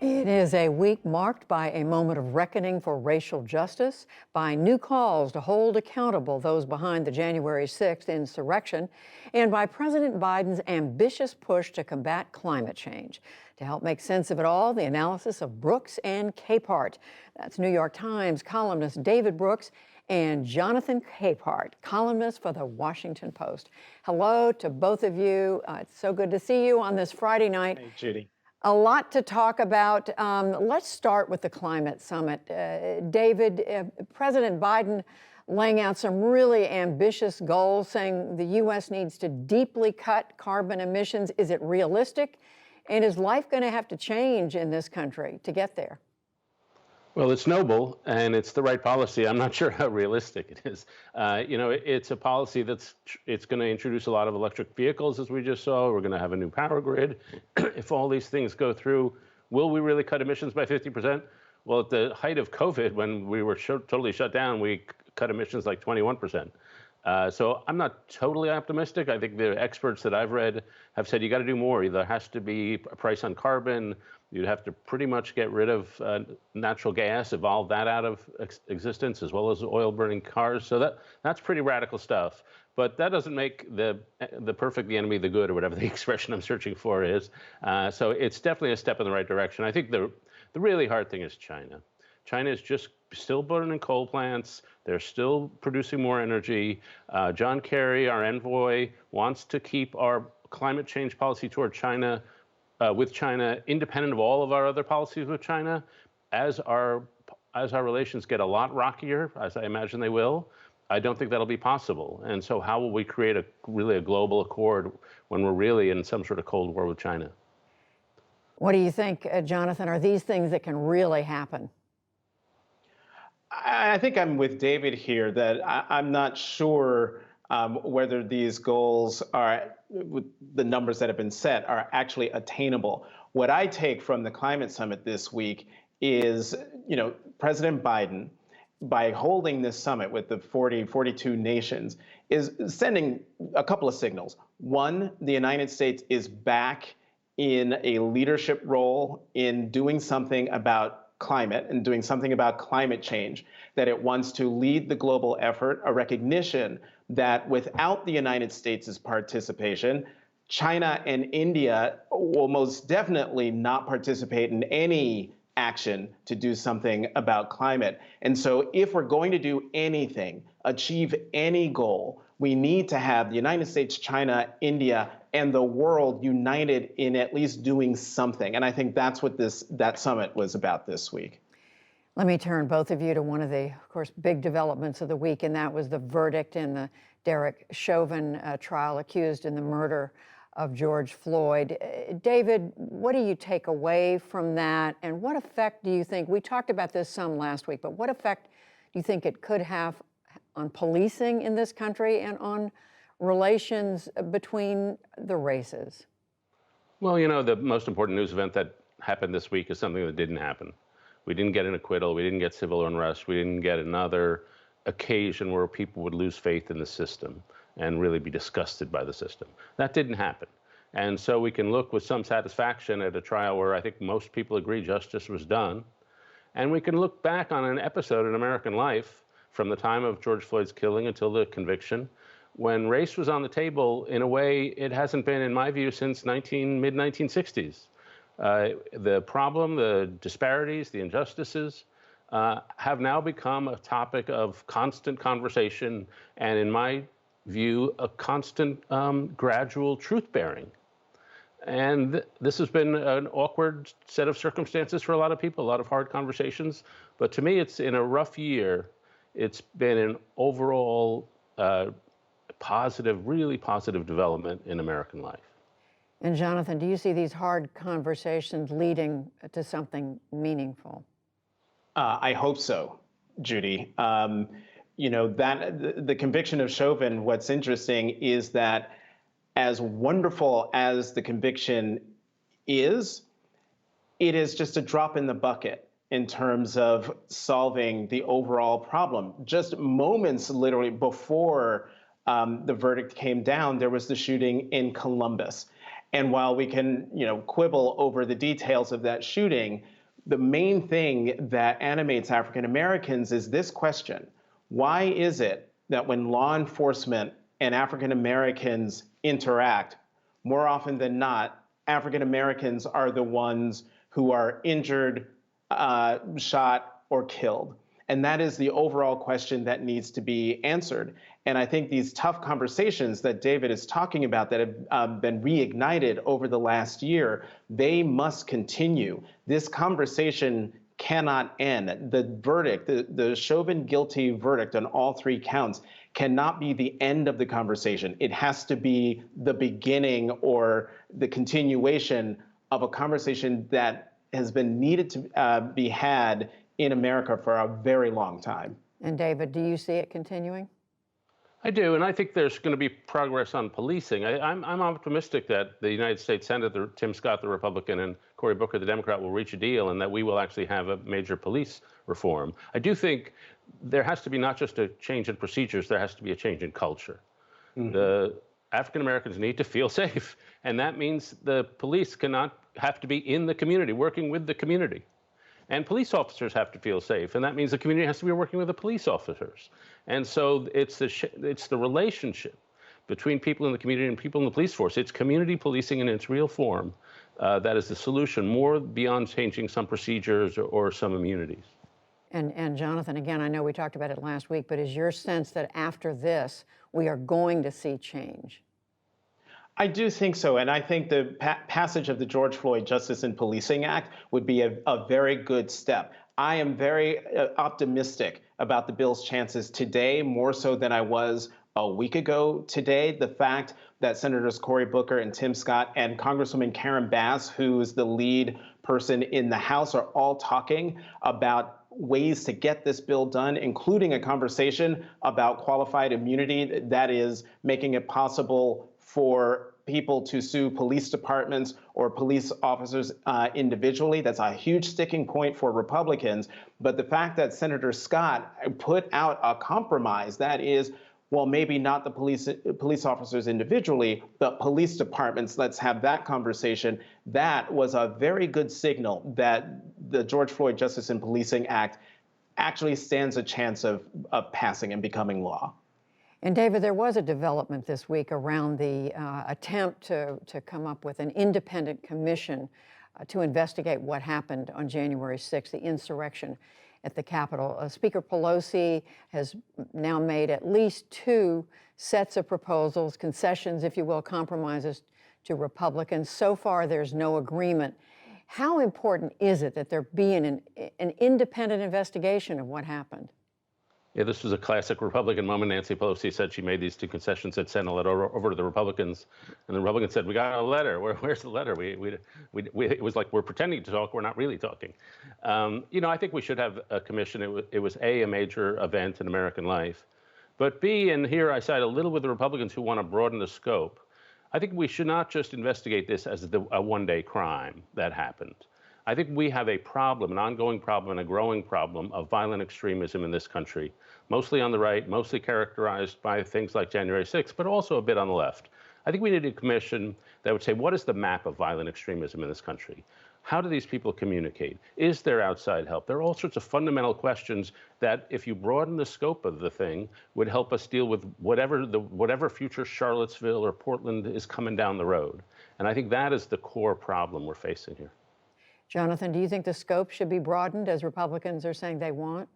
It is a week marked by a moment of reckoning for racial justice, by new calls to hold accountable those behind the January 6th insurrection, and by President Biden's ambitious push to combat climate change. To help make sense of it all, the analysis of Brooks and Capehart. That's New York Times columnist David Brooks and Jonathan Capehart, columnist for the Washington Post. Hello to both of you. It's so good to see you on this Friday night. Hey, Judy. A lot to talk about. Let's start with the climate summit. David, President Biden laying out some really ambitious goals, saying the U.S. needs to deeply cut carbon emissions. Is it realistic? And is life going to have to change in this country to get there? Well, it's noble and it's the right policy. I'm not sure how realistic it is. It's a policy it's going to introduce a lot of electric vehicles, as we just saw. We're going to have a new power grid. If all these things go through, will we really cut emissions by 50%? Well, at the height of COVID, when we were totally shut down, we cut emissions like 21%. So I'm not totally optimistic. I think the experts that I've read have said you got to do more. There has to be a price on carbon. You'd have to pretty much get rid of natural gas, evolve that out of existence, as well as oil-burning cars. So that's pretty radical stuff. But that doesn't make the perfect the enemy of the good, or whatever the expression I'm searching for is. So it's definitely a step in the right direction. I think the really hard thing is China. China is just still burning coal plants. They're still producing more energy. John Kerry, our envoy, wants to keep our climate change policy toward China, with China, independent of all of our other policies with China. As our relations get a lot rockier, as I imagine they will, I don't think that'll be possible. And so how will we create really a global accord when we're really in some sort of Cold War with China? What do you think, Jonathan? Are these things that can really happen? I think I'm with David here that I'm not sure whether these goals are, with the numbers that have been set, are actually attainable. What I take from the climate summit this week is, President Biden, by holding this summit with the 42 nations, is sending a couple of signals. One, the United States is back in a leadership role in doing something about climate and doing something about climate change, that it wants to lead the global effort, a recognition that without the United States' participation, China and India will most definitely not participate in any action to do something about climate. And so if we're going to do anything, achieve any goal, we need to have the United States, China, India, and the world united in at least doing something. And I think that's what that summit was about this week. Let me turn both of you to one of the, of course, big developments of the week, and that was the verdict in the Derek Chauvin trial, accused in the murder of George Floyd. David, what do you take away from that, and what effect do you think, we talked about this some last week, but what effect do you think it could have on policing in this country and on relations between the races? Well, the most important news event that happened this week is something that didn't happen. We didn't get an acquittal. We didn't get civil unrest. We didn't get another occasion where people would lose faith in the system and really be disgusted by the system. That didn't happen. And so we can look with some satisfaction at a trial where I think most people agree justice was done. And we can look back on an episode in American life from the time of George Floyd's killing until the conviction, when race was on the table in a way it hasn't been, in my view, since mid-1960s. The problem, the disparities, the injustices have now become a topic of constant conversation and, in my view, a constant gradual truth-bearing. And this has been an awkward set of circumstances for a lot of people, a lot of hard conversations. But to me, it's in a rough year. It's been an overall positive, really positive development in American life. And Jonathan, do you see these hard conversations leading to something meaningful? I hope so, Judy. The conviction of Chauvin, what's interesting is that as wonderful as the conviction is, it is just a drop in the bucket in terms of solving the overall problem. Just moments literally before the verdict came down, there was the shooting in Columbus. And while we can, quibble over the details of that shooting, the main thing that animates African Americans is this question: why is it that when law enforcement and African Americans interact, more often than not, African Americans are the ones who are injured, shot, or killed? And that is the overall question that needs to be answered. And I think these tough conversations that David is talking about that have been reignited over the last year, they must continue. This conversation cannot end. The verdict, the Chauvin guilty verdict on all three counts, cannot be the end of the conversation. It has to be the beginning or the continuation of a conversation that has been needed to be had in America for a very long time. And David, do you see it continuing? I do, and I think there's going to be progress on policing. I'm optimistic that the United States Senator Tim Scott, the Republican, and Cory Booker, the Democrat, will reach a deal, and that we will actually have a major police reform. I do think there has to be not just a change in procedures, there has to be a change in culture. Mm-hmm. The African Americans need to feel safe, and that means the police cannot have to be in the community, working with the community. And police officers have to feel safe, and that means the community has to be working with the police officers. And so it's the relationship between people in the community and people in the police force. It's community policing in its real form that is the solution, more beyond changing some procedures or some immunities. And Jonathan, again, I know we talked about it last week, but is your sense that after this, we are going to see change? I do think so, and I think the passage of the George Floyd Justice in Policing Act would be a very good step. I am very optimistic about the bill's chances today, more so than I was a week ago today. The fact that Senators Cory Booker and Tim Scott and Congresswoman Karen Bass, who is the lead person in the House, are all talking about ways to get this bill done, including a conversation about qualified immunity that is making it possible for people to sue police departments or police officers individually. That's a huge sticking point for Republicans. But the fact that Senator Scott put out a compromise that is, well, maybe not the police officers individually, but police departments, let's have that conversation. That was a very good signal that the George Floyd Justice in Policing Act actually stands a chance of passing and becoming law. And David, there was a development this week around the attempt to come up with an independent commission to investigate what happened on January 6th, the insurrection at the Capitol. Speaker Pelosi has now made at least 2 sets of proposals, concessions, if you will, compromises to Republicans. So far, there's no agreement. How important is it that there be an independent investigation of what happened? Yeah, this was a classic Republican moment. Nancy Pelosi said she made these 2 concessions, had sent a letter over to the Republicans, and the Republicans said, "We got a letter. Where's the letter? It was like we're pretending to talk. We're not really talking." I think we should have a commission. It was A, a major event in American life, but B, and here I side a little with the Republicans who want to broaden the scope. I think we should not just investigate this as a one-day crime that happened. I think we have a problem, an ongoing problem and a growing problem of violent extremism in this country, mostly on the right, mostly characterized by things like January 6th, but also a bit on the left. I think we need a commission that would say, what is the map of violent extremism in this country? How do these people communicate? Is there outside help? There are all sorts of fundamental questions that, if you broaden the scope of the thing, would help us deal with whatever future Charlottesville or Portland is coming down the road. And I think that is the core problem we're facing here. Jonathan, do you think the scope should be broadened, as Republicans are saying they want?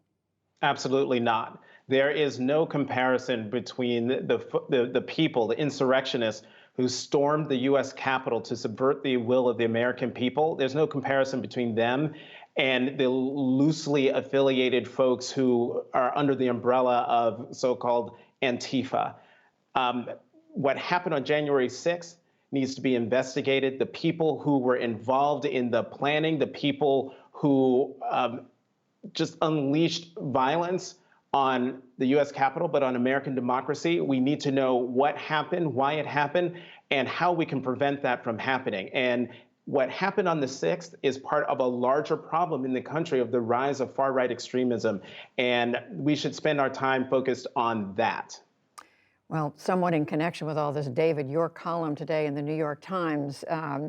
Absolutely not. There is no comparison between the people, the insurrectionists who stormed the U.S. Capitol to subvert the will of the American people. There's no comparison between them and the loosely affiliated folks who are under the umbrella of so-called Antifa. What happened on January 6th needs to be investigated. The people who were involved in the planning, the people who just unleashed violence on the U.S. Capitol, but on American democracy. We need to know what happened, why it happened, and how we can prevent that from happening. And what happened on the 6th is part of a larger problem in the country of the rise of far-right extremism. And we should spend our time focused on that. Well, somewhat in connection with all this, David, your column today in the New York Times,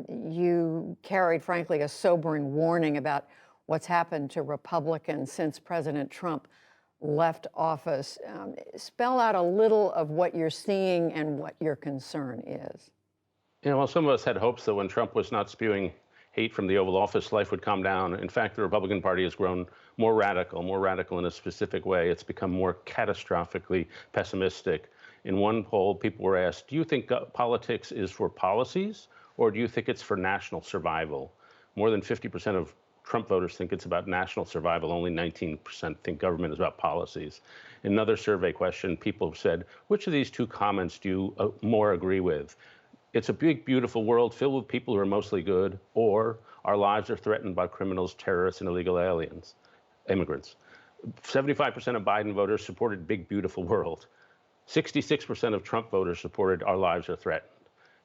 you carried, frankly, a sobering warning about what's happened to Republicans since President Trump left office. Spell out a little of what you're seeing and what your concern is. Yeah, well, some of us had hopes that when Trump was not spewing hate from the Oval Office, life would calm down. In fact, the Republican Party has grown more radical in a specific way. It's become more catastrophically pessimistic. In one poll, people were asked, do you think politics is for policies, or do you think it's for national survival? More than 50% of Trump voters think it's about national survival. Only 19% think government is about policies. In another survey question, people have said, which of these two comments do you more agree with? It's a big, beautiful world filled with people who are mostly good, or our lives are threatened by criminals, terrorists, and illegal immigrants. 75% of Biden voters supported big, beautiful world. 66% of Trump voters supported our lives are threatened.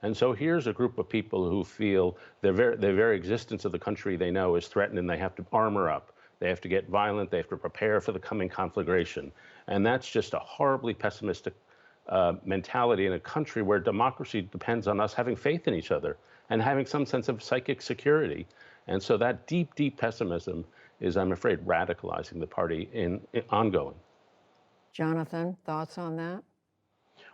And so here's a group of people who feel the very existence of the country they know is threatened, and they have to armor up. They have to get violent. They have to prepare for the coming conflagration. And that's just a horribly pessimistic mentality in a country where democracy depends on us having faith in each other and having some sense of psychic security. And so that deep, deep pessimism is, I'm afraid, radicalizing the party in ongoing. Jonathan, thoughts on that?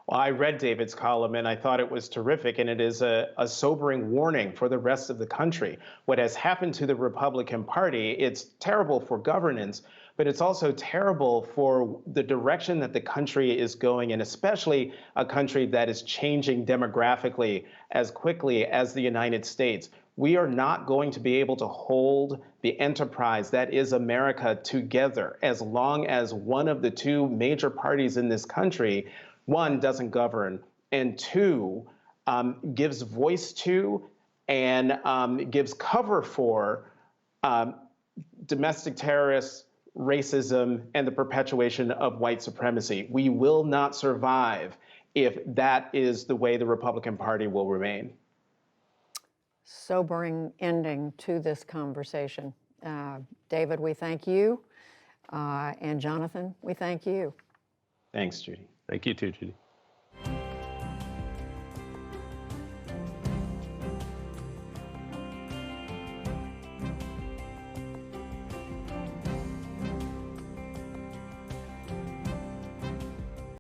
Well, I read David's column and I thought it was terrific, and it is a sobering warning for the rest of the country. What has happened to the Republican Party, it's terrible for governance, but it's also terrible for the direction that the country is going, and especially a country that is changing demographically as quickly as the United States. We are not going to be able to hold the enterprise that is America together as long as one of the two major parties in this country, one, doesn't govern, and two, gives voice to and gives cover for domestic terrorists, racism, and the perpetuation of white supremacy. We will not survive if that is the way the Republican Party will remain. Sobering ending to this conversation. David, we thank you. And Jonathan, we thank you. Thanks, Judy. Thank you too, Judy.